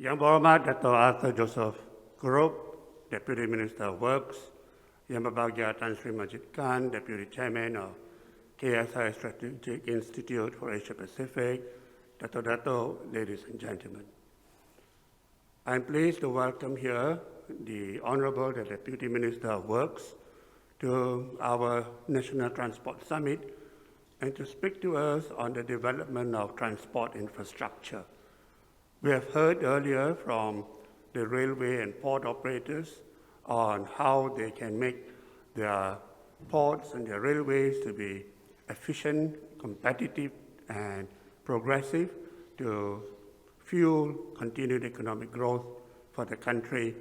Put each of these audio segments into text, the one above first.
Yang Berhormat Datuk Arthur Joseph Kurup, Deputy Minister of Works, Yang Berbahagia Tan Sri Majid Khan, Deputy Chairman of KSI Strategic Institute for Asia Pacific, Dato, ladies and gentlemen. I'm pleased to welcome here the Honorable Deputy Minister of Works to our National Transport Summit and to speak to us on the development of transport infrastructure. We have heard earlier from the railway and port operators on how they can make their ports and their railways to be efficient, competitive, and progressive to fuel continued economic growth for the country.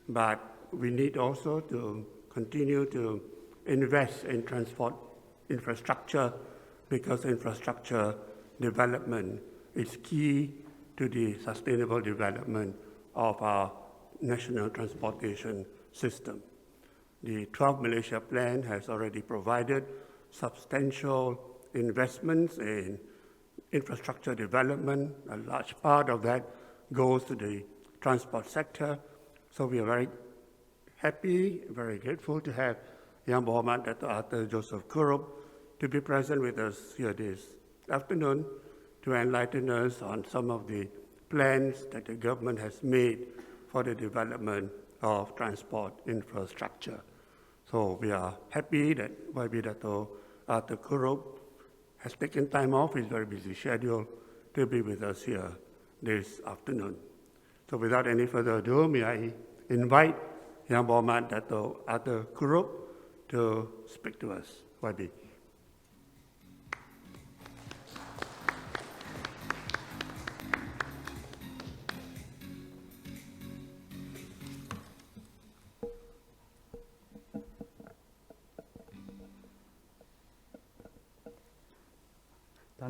But we need also to continue to invest in transport infrastructure because infrastructure development is key to the sustainable development of our national transportation system. The 12 Malaysia Plan has already provided substantial investments in infrastructure development. A large part of that goes to the transport sector. So we are very happy, very grateful to have Yang Berhormat Datuk Arthur Joseph Kurup to be present with us here this afternoon to enlighten us on some of the plans that the government has made for the development of transport infrastructure. So we are happy that YB Datuk Arthur Kurup has taken time off his very busy schedule to be with us here this afternoon. So without any further ado, may I invite Yang Berhormat Datuk Arthur Kurup to speak to us. YB.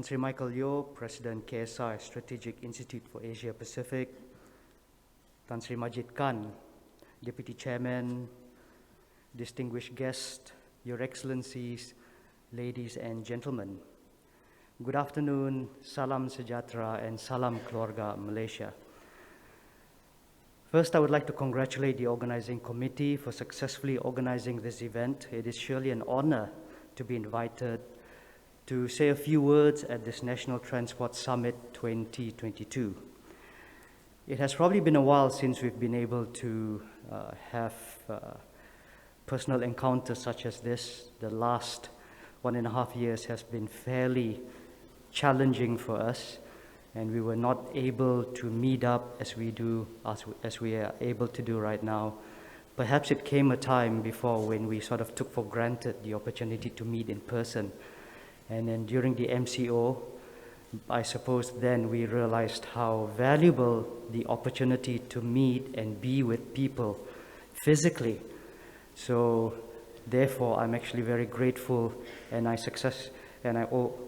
Sri Michael Yeoh, President KSI Strategic Institute for Asia Pacific, Sri Majid Khan, Deputy Chairman, distinguished guests, Your Excellencies, ladies and gentlemen. Good afternoon, salam sejahtera and salam keluarga Malaysia. First, I would like to congratulate the organizing committee for successfully organizing this event. It is surely an honor to be invited to say a few words at this National Transport Summit 2022. It has probably been a while since we've been able to have personal encounters such as this. The last 1.5 years has been fairly challenging for us, and we were not able to meet up as we are able to do right now. Perhaps it came a time before when we sort of took for granted the opportunity to meet in person. And then during the MCO, I suppose then we realized how valuable the opportunity to meet and be with people physically. So therefore, I'm actually very grateful, and I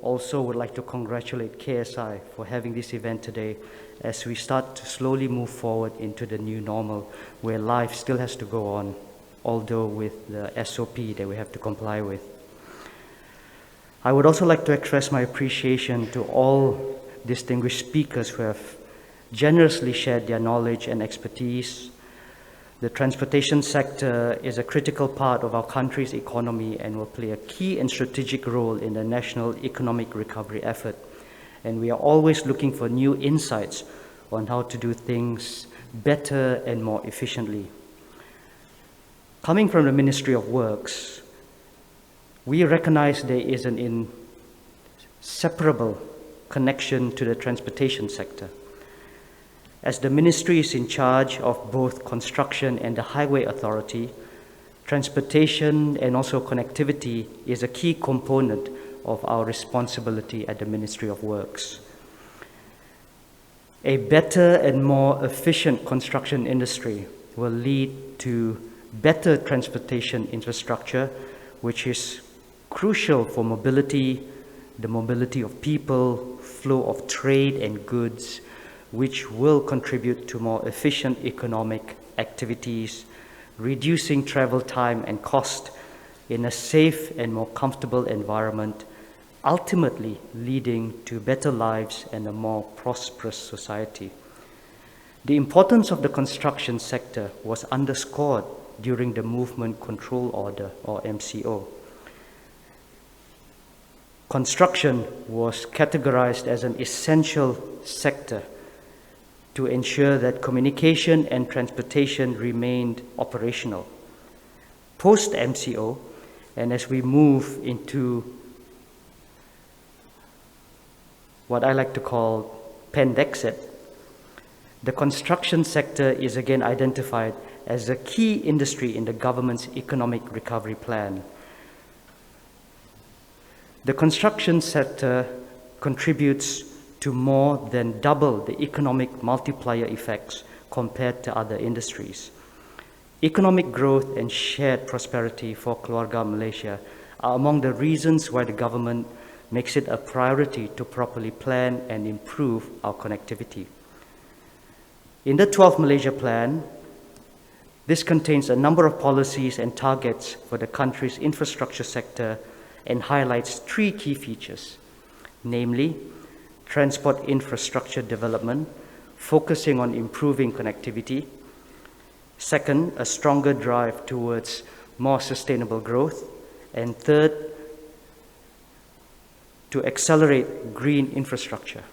also would like to congratulate KSI for having this event today as we start to slowly move forward into the new normal where life still has to go on, although with the SOP that we have to comply with. I would also like to express my appreciation to all distinguished speakers who have generously shared their knowledge and expertise. The transportation sector is a critical part of our country's economy and will play a key and strategic role in the national economic recovery effort. And we are always looking for new insights on how to do things better and more efficiently. Coming from the Ministry of Works, we recognize there is an inseparable connection to the transportation sector. As the ministry is in charge of both construction and the highway authority, transportation and also connectivity is a key component of our responsibility at the Ministry of Works. A better and more efficient construction industry will lead to better transportation infrastructure, which is crucial for mobility, the mobility of people, flow of trade and goods, which will contribute to more efficient economic activities, reducing travel time and cost in a safe and more comfortable environment, ultimately leading to better lives and a more prosperous society. The importance of the construction sector was underscored during the Movement Control Order, or MCO. Construction was categorized as an essential sector to ensure that communication and transportation remained operational. Post-MCO, and as we move into what I like to call Pendexit, the construction sector is again identified as a key industry in the government's economic recovery plan. The construction sector contributes to more than double the economic multiplier effects compared to other industries. Economic growth and shared prosperity for Keluarga Malaysia are among the reasons why the government makes it a priority to properly plan and improve our connectivity. In the 12th Malaysia Plan, this contains a number of policies and targets for the country's infrastructure sector and highlights three key features, namely, transport infrastructure development, focusing on improving connectivity. Second, a stronger drive towards more sustainable growth. And third, to accelerate green infrastructure.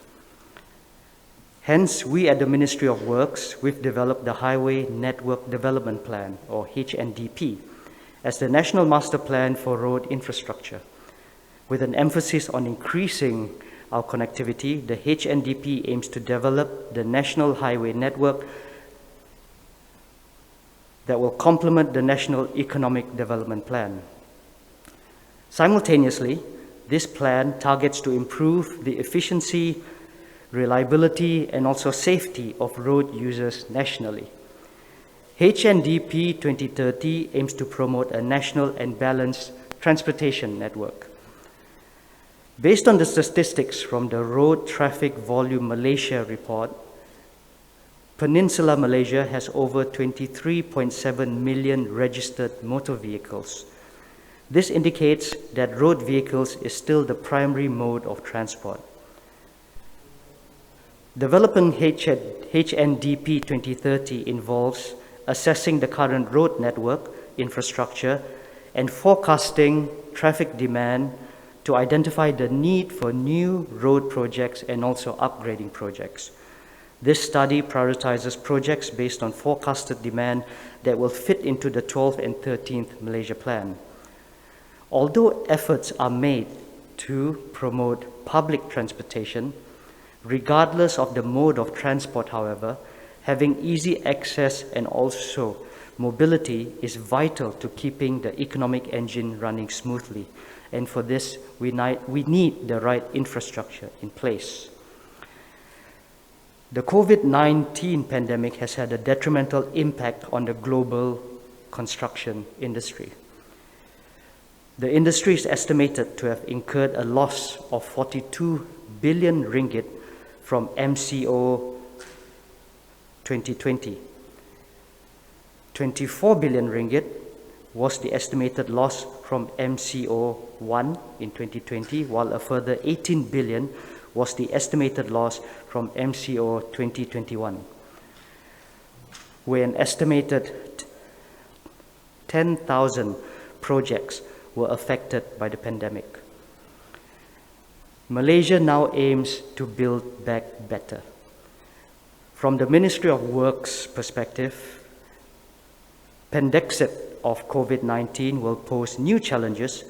Hence, we at the Ministry of Works, we've developed the Highway Network Development Plan, or HNDP, as the National Master Plan for Road Infrastructure. With an emphasis on increasing our connectivity, the HNDP aims to develop the National Highway Network that will complement the National Economic Development Plan. Simultaneously, this plan targets to improve the efficiency, reliability, and also safety of road users nationally. HNDP 2030 aims to promote a national and balanced transportation network. Based on the statistics from the Road Traffic Volume Malaysia report, Peninsula Malaysia has over 23.7 million registered motor vehicles. This indicates that road vehicles is still the primary mode of transport. Developing HNDP 2030 involves assessing the current road network infrastructure and forecasting traffic demand to identify the need for new road projects and also upgrading projects. This study prioritizes projects based on forecasted demand that will fit into the 12th and 13th Malaysia Plan. Although efforts are made to promote public transportation, regardless of the mode of transport, however, having easy access and also mobility is vital to keeping the economic engine running smoothly. And for this, we need the right infrastructure in place. The COVID-19 pandemic has had a detrimental impact on the global construction industry. The industry is estimated to have incurred a loss of 42 billion ringgit from MCO 2020. 24 billion ringgit was the estimated loss from MCO 1 in 2020, while a further 18 billion was the estimated loss from MCO 2021, where an estimated 10,000 projects were affected by the pandemic. Malaysia now aims to build back better. From the Ministry of Works perspective, Pendexit of COVID-19 will pose new challenges,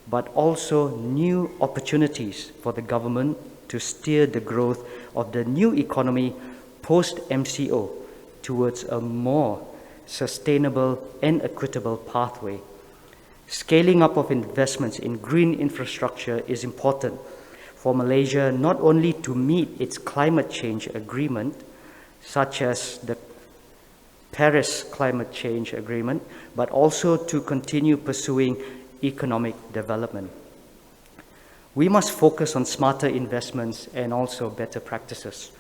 but also new opportunities for the government to steer the growth of the new economy post-MCO towards a more sustainable and equitable pathway. Scaling up of investments in green infrastructure is important for Malaysia not only to meet its climate change agreement, such as the Paris Climate Change Agreement, but also to continue pursuing economic development. We must focus on smarter investments and also better practices.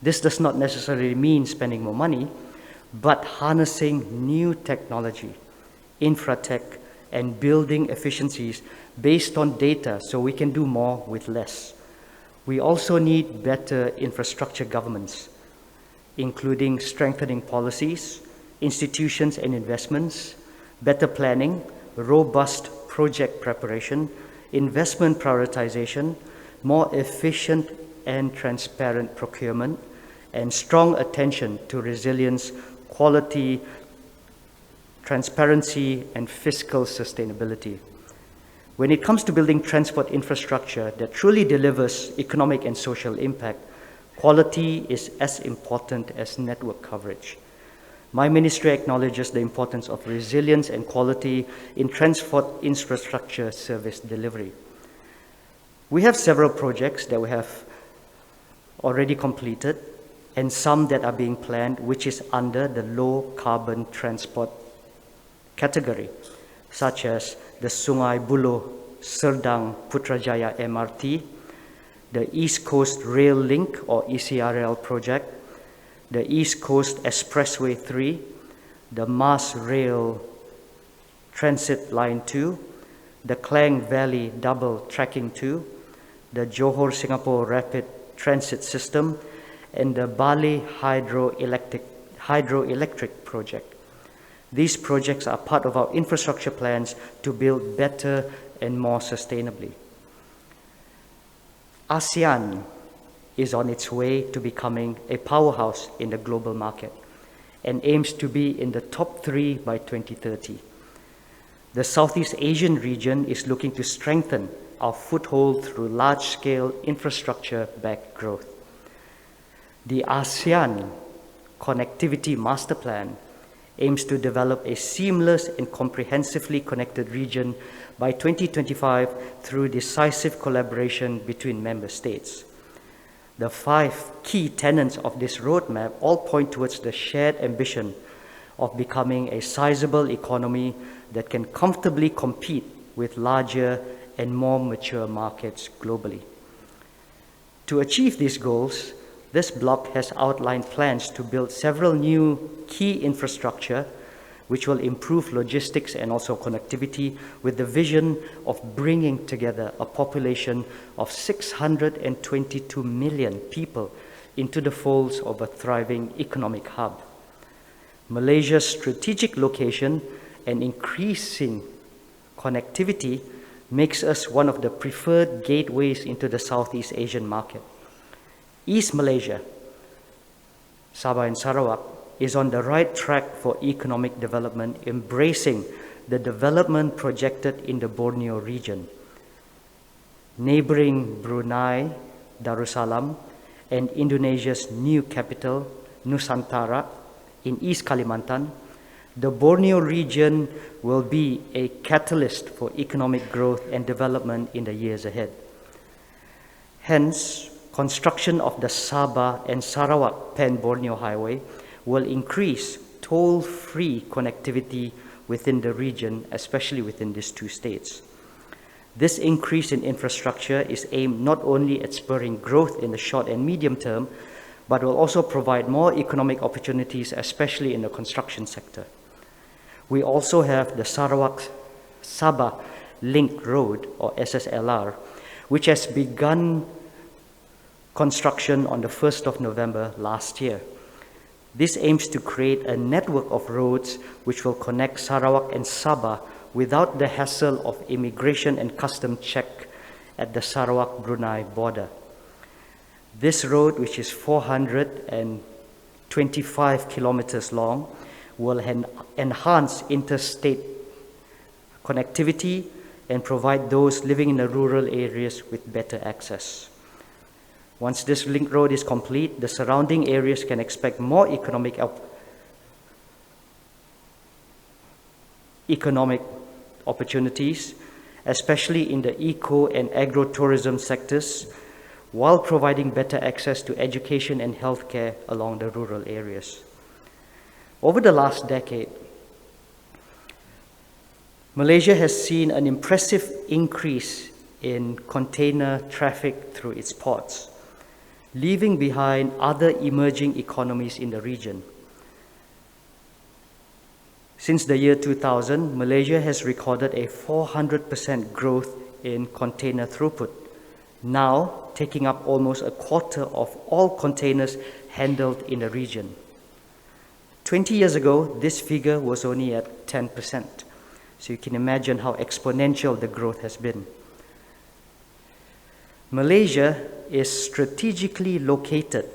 This does not necessarily mean spending more money, but harnessing new technology, infratech, and building efficiencies based on data so we can do more with less. We also need better infrastructure governance. including strengthening policies, institutions and investments, better planning, robust project preparation, investment prioritization, more efficient and transparent procurement, and strong attention to resilience, quality, transparency, and fiscal sustainability. When it comes to building transport infrastructure that truly delivers economic and social impact, quality is as important as network coverage. My ministry acknowledges the importance of resilience and quality in transport infrastructure service delivery. We have several projects that we have already completed and some that are being planned, which is under the low carbon transport category, such as the Sungai Buloh Serdang Putrajaya MRT, the East Coast Rail Link or ECRL project, the East Coast Expressway 3, the Mars Rail Transit Line 2, the Klang Valley Double Tracking 2, the Johor-Singapore Rapid Transit System, and the Bali Hydroelectric project. These projects are part of our infrastructure plans to build better and more sustainably. ASEAN is on its way to becoming a powerhouse in the global market and aims to be in the top 3 by 2030. The Southeast Asian region is looking to strengthen our foothold through large-scale infrastructure-backed growth. The ASEAN Connectivity Master Plan aims to develop a seamless and comprehensively connected region by 2025 through decisive collaboration between member states. The 5 key tenets of this roadmap all point towards the shared ambition of becoming a sizable economy that can comfortably compete with larger and more mature markets globally. To achieve these goals, this bloc has outlined plans to build several new key infrastructure which will improve logistics and also connectivity with the vision of bringing together a population of 622 million people into the folds of a thriving economic hub. Malaysia's strategic location and increasing connectivity makes us one of the preferred gateways into the Southeast Asian market. East Malaysia, Sabah and Sarawak, is on the right track for economic development, embracing the development projected in the Borneo region. Neighboring Brunei, Darussalam, and Indonesia's new capital, Nusantara, in East Kalimantan, the Borneo region will be a catalyst for economic growth and development in the years ahead. Hence, construction of the Sabah and Sarawak Pan-Borneo Highway will increase toll-free connectivity within the region, especially within these 2 states. This increase in infrastructure is aimed not only at spurring growth in the short and medium term, but will also provide more economic opportunities, especially in the construction sector. We also have the Sarawak-Sabah Link Road, or SSLR, which has begun construction on the 1st of November last year. This aims to create a network of roads which will connect Sarawak and Sabah without the hassle of immigration and custom check at the Sarawak-Brunei border. This road, which is 425 kilometers long, will enhance interstate connectivity and provide those living in the rural areas with better access. Once this link road is complete, the surrounding areas can expect more economic opportunities, especially in the eco and agro-tourism sectors, while providing better access to education and healthcare along the rural areas. Over the last decade, Malaysia has seen an impressive increase in container traffic through its ports, leaving behind other emerging economies in the region. Since the year 2000, Malaysia has recorded a 400% growth in container throughput, now taking up almost a quarter of all containers handled in the region. 20 years ago, this figure was only at 10%. So you can imagine how exponential the growth has been. Malaysia is strategically located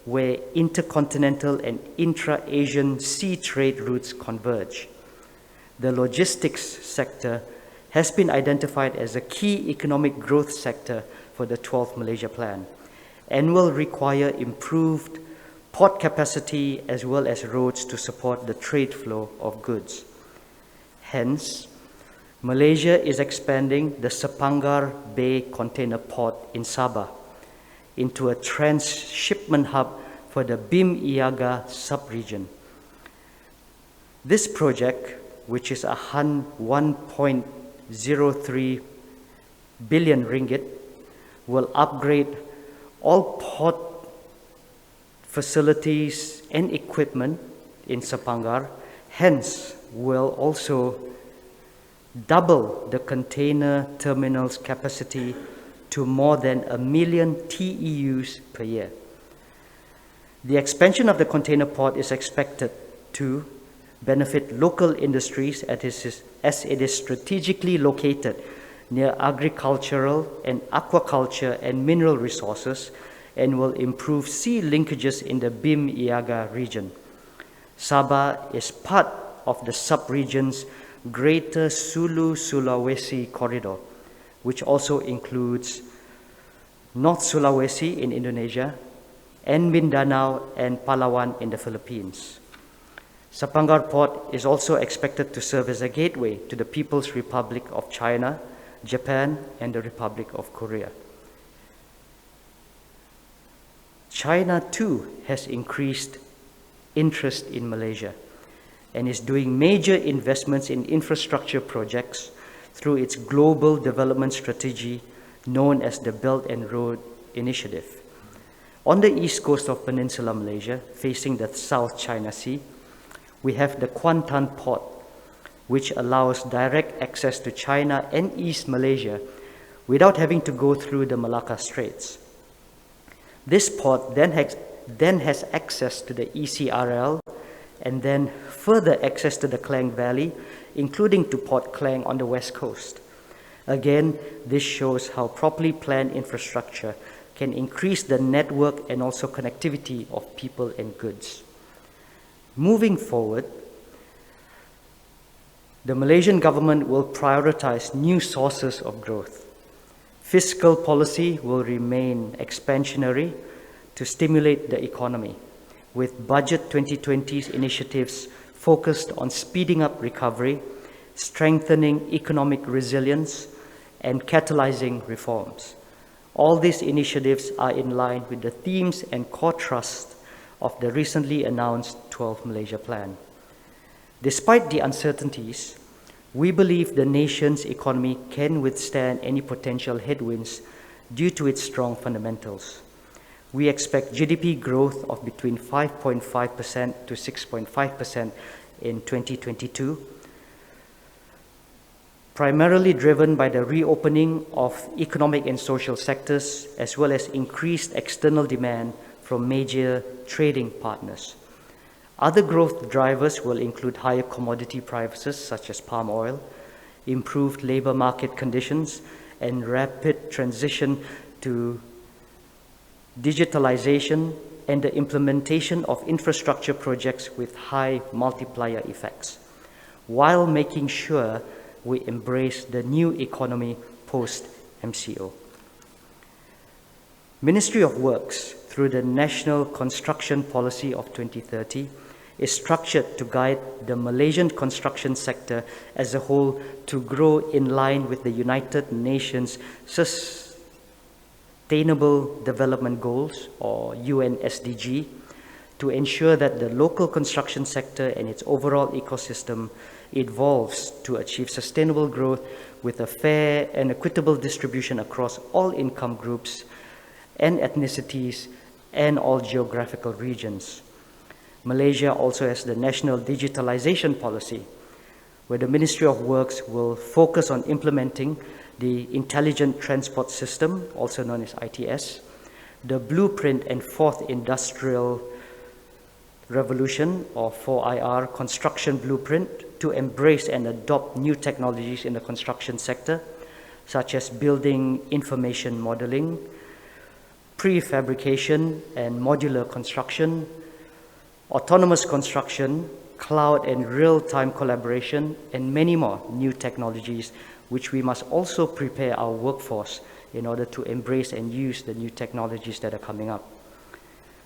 where intercontinental and intra-Asian sea trade routes converge. The logistics sector has been identified as a key economic growth sector for the 12th Malaysia Plan and will require improved port capacity as well as roads to support the trade flow of goods. Hence, Malaysia is expanding the Sepangar Bay Container Port in Sabah into a transshipment hub for the BIM Iaga sub-region. This project, which is 1.03 billion ringgit, will upgrade all port facilities and equipment in Sepangar, hence will also double the container terminal's capacity to more than 1 million TEUs per year. The expansion of the container port is expected to benefit local industries as it is strategically located near agricultural and aquaculture and mineral resources and will improve sea linkages in the BIM Iaga region. Sabah is part of the sub-region's Greater Sulu-Sulawesi corridor, which also includes North Sulawesi in Indonesia and Mindanao and Palawan in the Philippines. Sepangar Port is also expected to serve as a gateway to the People's Republic of China, Japan, and the Republic of Korea. China too has increased interest in Malaysia and is doing major investments in infrastructure projects through its global development strategy known as the Belt and Road Initiative. On the east coast of Peninsula Malaysia, facing the South China Sea, we have the Kuantan Port, which allows direct access to China and East Malaysia without having to go through the Malacca Straits. This port then has access to the ECRL and then further access to the Klang Valley, including to Port Klang on the west coast. Again, this shows how properly planned infrastructure can increase the network and also connectivity of people and goods. Moving forward, the Malaysian government will prioritize new sources of growth. Fiscal policy will remain expansionary to stimulate the economy, with Budget 2020's initiatives focused on speeding up recovery, strengthening economic resilience, and catalyzing reforms. All these initiatives are in line with the themes and core trusts of the recently announced 12th Malaysia Plan. Despite the uncertainties, we believe the nation's economy can withstand any potential headwinds due to its strong fundamentals. We expect GDP growth of between 5.5% to 6.5% in 2022, primarily driven by the reopening of economic and social sectors, as well as increased external demand from major trading partners. Other growth drivers will include higher commodity prices such as palm oil, improved labor market conditions, and rapid transition to digitalization and the implementation of infrastructure projects with high multiplier effects, while making sure we embrace the new economy post-MCO. Ministry of Works, through the National Construction Policy of 2030, is structured to guide the Malaysian construction sector as a whole to grow in line with the United Nations Sustainable Development Goals, or UN SDG, to ensure that the local construction sector and its overall ecosystem evolves to achieve sustainable growth with a fair and equitable distribution across all income groups and ethnicities and all geographical regions. Malaysia also has the National Digitalization Policy, where the Ministry of Works will focus on implementing the Intelligent Transport System, also known as ITS, the Blueprint and Fourth Industrial Revolution, or 4IR, Construction Blueprint, to embrace and adopt new technologies in the construction sector, such as building information modeling, prefabrication and modular construction, autonomous construction, cloud and real-time collaboration, and many more new technologies, which we must also prepare our workforce in order to embrace and use the new technologies that are coming up.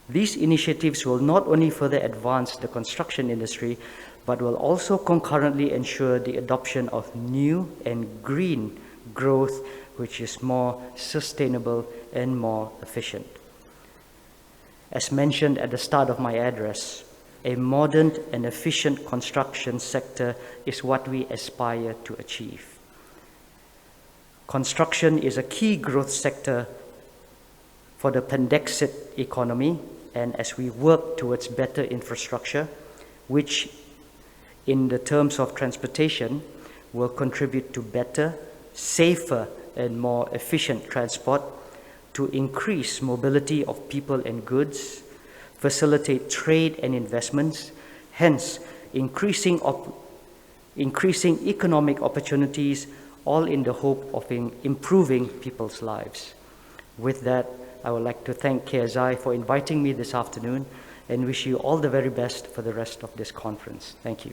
These initiatives will not only further advance the construction industry, but will also concurrently ensure the adoption of new and green growth, which is more sustainable and more efficient. As mentioned at the start of my address, a modern and efficient construction sector is what we aspire to achieve. Construction is a key growth sector for the Pandexit economy, and as we work towards better infrastructure, which in the terms of transportation will contribute to better, safer, and more efficient transport, to increase mobility of people and goods, facilitate trade and investments, hence increasing economic opportunities, all in the hope of improving people's lives. With that, I would like to thank KSI for inviting me this afternoon and wish you all the very best for the rest of this conference. Thank you.